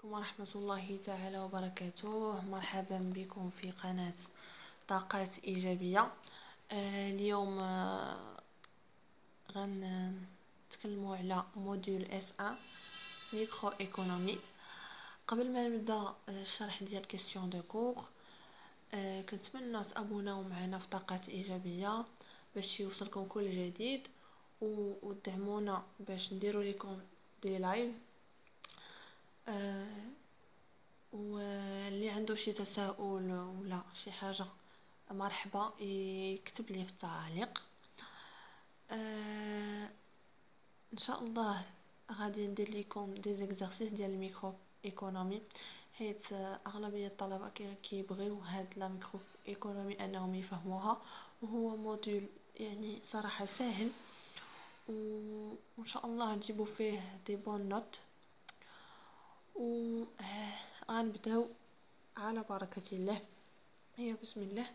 عليكم ورحمة الله تعالى وبركاته. مرحبا بكم في قناة طاقات إيجابية. اليوم غنتكلموا على موديول SA ميكرو ايكونومي. قبل ما نبدا الشرح ديال كيستيون دو كور، كنتمنى تابوناو معنا في طاقات إيجابية باش يوصلكم كل جديد، ودعمونا باش نديرو لكم دي لايف. واللي عنده شي تساؤل ولا شي حاجه مرحبا يكتب لي في التعاليق. ان شاء الله غادي ندير لكم دي زيكزارسيس ديال الميكرو ايكونومي، حيت اغلبيه الطلبه كيبغيو هاد لا ميكرو ايكونومي انهم يفهموها، وهو موديول يعني صراحه سهل، وان شاء الله تجيبوا فيه دي بون نوت. غنبداو على بركة الله. بسم الله.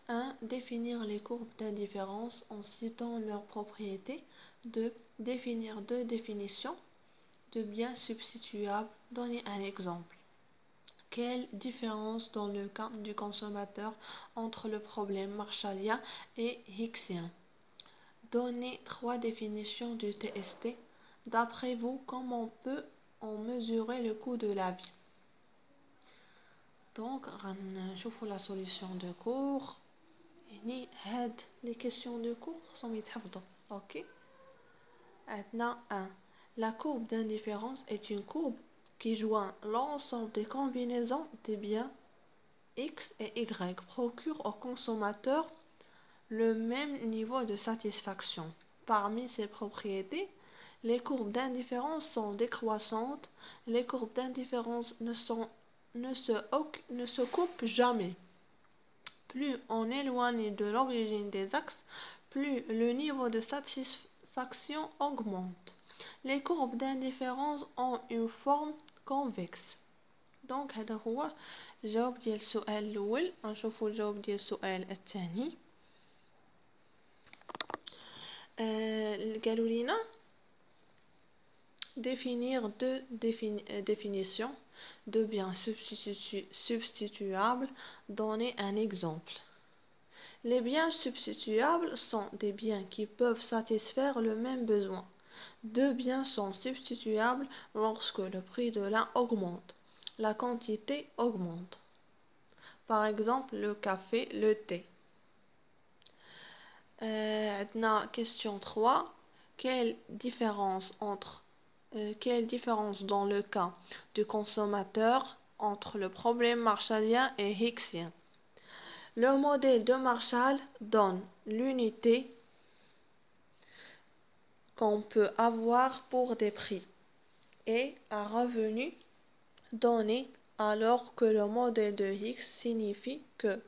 1. Définir les courbes d'indifférence en citant leurs propriétés. 2. Définir deux définitions de biens substituables. Donnez un exemple. Quelle différence dans le cas du consommateur entre le problème marshallien et hicksien? Donnez 3 définitions du TST. D'après vous, comment peut-on mesurer le coût de la vie? Donc, غنشوفوا la solution de cours. يعني هاد les questions de cours sont يتحفظوا. OK. Maintenant 1. La courbe d'indifférence est une courbe qui joint l'ensemble des combinaisons des biens X et Y, procure au consommateur le même niveau de satisfaction. Parmi ces propriétés, les courbes d'indifférence sont décroissantes. Les courbes d'indifférence ne se coupent jamais. Plus on éloigne de l'origine des axes, plus le niveau de satisfaction augmente. Les courbes d'indifférence ont une forme convexe. Donc هذا هو الجواب ديال السؤال الأول. نشوفوا الجواب ديال السؤال الثاني. قالوا لينا définir deux définitions de biens substituables. Donnez un exemple. Les biens substituables sont des biens qui peuvent satisfaire le même besoin. Deux biens sont substituables lorsque le prix de l'un augmente, la quantité augmente. Par exemple, le café, le thé. Question 3. Quelle différence dans le cas du consommateur entre le problème marshallien et hicksien? Le modèle de Marshall donne l'unité qu'on peut avoir pour des prix et un revenu donné, alors que le modèle de Hicks signifie que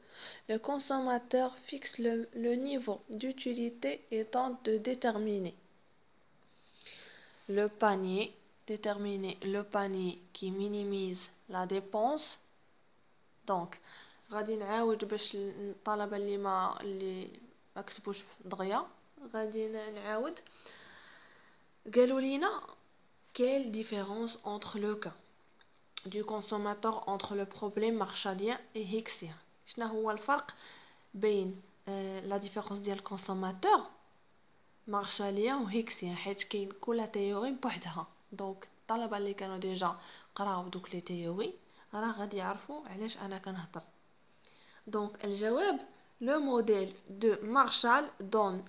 le consommateur fixe le niveau d'utilité et tente de déterminer le panier qui minimise la dépense. Donc غادي نعاود باش الطلبه اللي ما كتبوش دغيا، غادي نعاود. قالوا لينا quelle différence entre le cas du consommateur entre le problème marshallien et hicksien. شنو هو الفرق بين لا ديفيرونس ديال الكونسوماتور مارشاليان و هيكسيان، حيت كاين كل تيوري بوحدها. دونك الطلبه اللي كانوا ديجا قراو دوك لي تيوري راه غادي يعرفوا علاش انا كنهضر. Donc, le jawab, le modèle de Marshall donne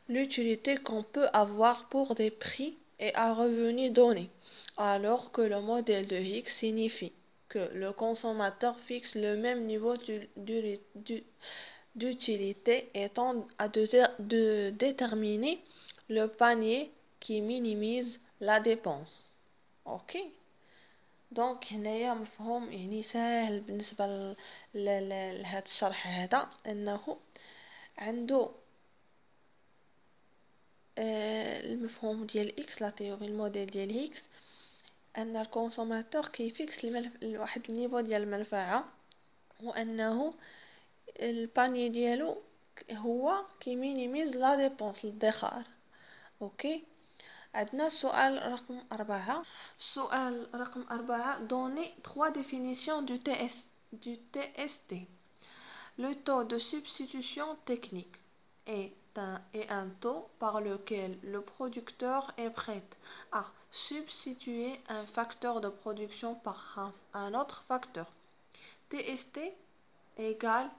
l'utilité qu'on peut avoir pour des prix et un revenu donné, alors que le modèle de Hicks signifie que le consommateur fixe le même niveau d'utilité et tente à de déterminer le panier qui minimise la dépense. OK? دونك هنايا مفهوم يعني ساهل بالنسبه لهذا الشرح هذا، انه عنده المفهوم ديال اكس، لا تيوري الموديل ديال هيكس، ان الكونسوماتور كيفيكس واحد النيفو ديال المنفعه، وانه الباني ديالو هو كيمينيميز لا ديبونس، الادخار. اوكي. عندنا السؤال رقم 4. Donnez 3 définitions du TST. Le taux de substitution technique est un taux par lequel le producteur est prêt à substituer un facteur de production par un autre facteur. TST égale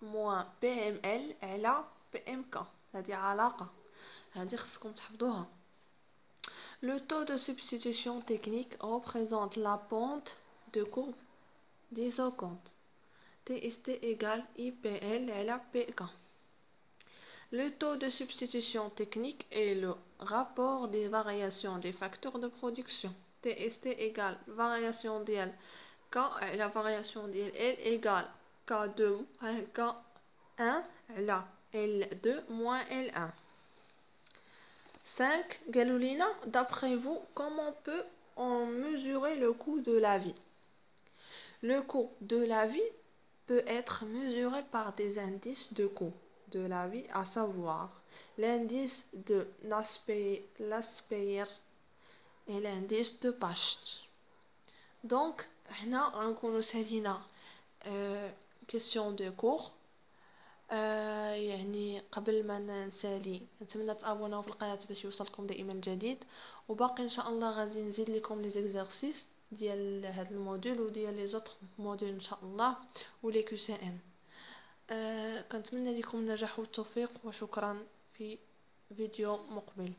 moins PML على PMK. هذه علاقة، هذه خصكم تحفظوها. Le taux de substitution technique représente la pente de courbe d'isoconte. TST égale IPL على PK. Le taux de substitution technique est le rapport des variations des facteurs de production. TST égale variation ديال K على variation ديال L égale K2 K1 على L2 moins L1. 5. Galolina, d'après vous, comment peut-on mesurer le coût de la vie? Le coût de la vie peut être mesuré par des indices de coût de la vie, à savoir l'indice de Laspeyres et l'indice de Pacht. Donc, هنا غنكونو سالينا question de cours. يعني قبل ما نسالي نتمنى تابوناو في القناه باش يوصلكم دائما الجديد، وباقي ان شاء الله غادي نزيد لكم لي زيكزارسيس ديال هذا الموديل وديال لي زوطر موديل ان شاء الله ولي كيو سي ان. كنتمنى لكم النجاح والتوفيق، وشكرا. في فيديو مقبل.